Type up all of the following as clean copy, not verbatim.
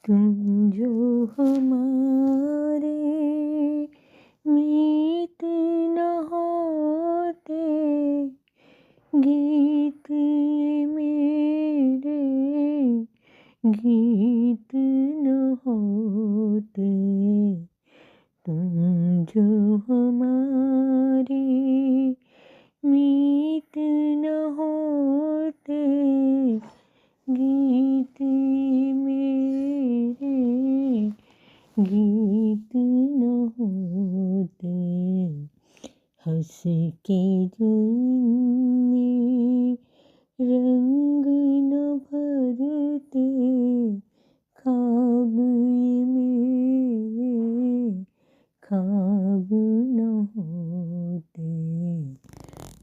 तुम जो हमारे मीत न होते, गीत मेरे गीत न होते। तुम जो हमारे मीत न होते, गीत मेरे गीत न होते। हंस के जो इनमें रंग न भरते, ख्वाब ये मेरे ख्वाब न होते।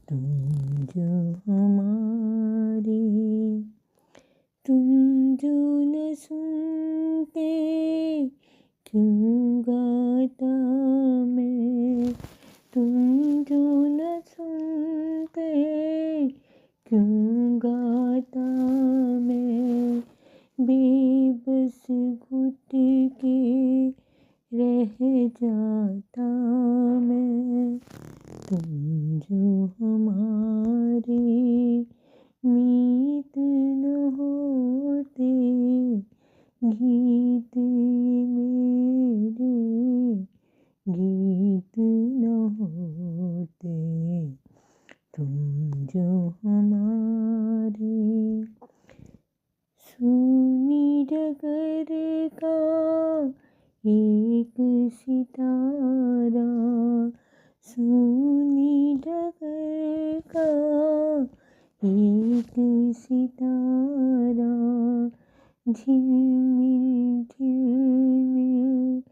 तुम जो हमारे, तुम जो न सुनते, क्यों गाता मैं। तुम जो न सुनते, क्यों गाता मैं। बेबस घुट के रह जाता मैं। तुम जो हमारे मीत न होते, गीत मेरे गीत न होते। तुम जो हमारे, सुनी डगर का एक सितारा, सुनी डगर का एक सितारा, झिलमिल झिलमिल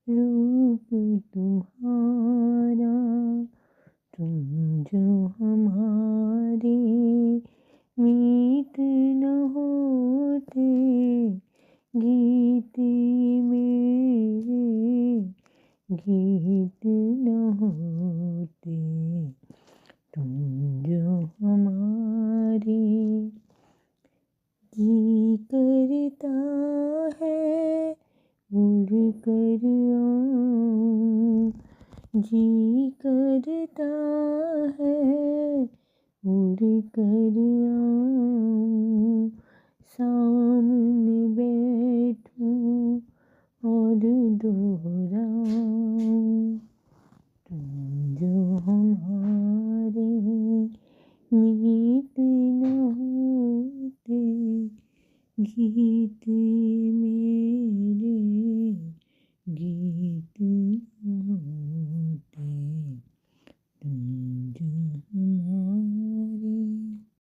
रूप तुम्हारा। तुम जो हमारे मीत न होते, गीत मेरे गीत न होते। तुम जो हमारे, जी करता है उड़ कर आऊं, जी करता है उड़ कर आऊं, सामने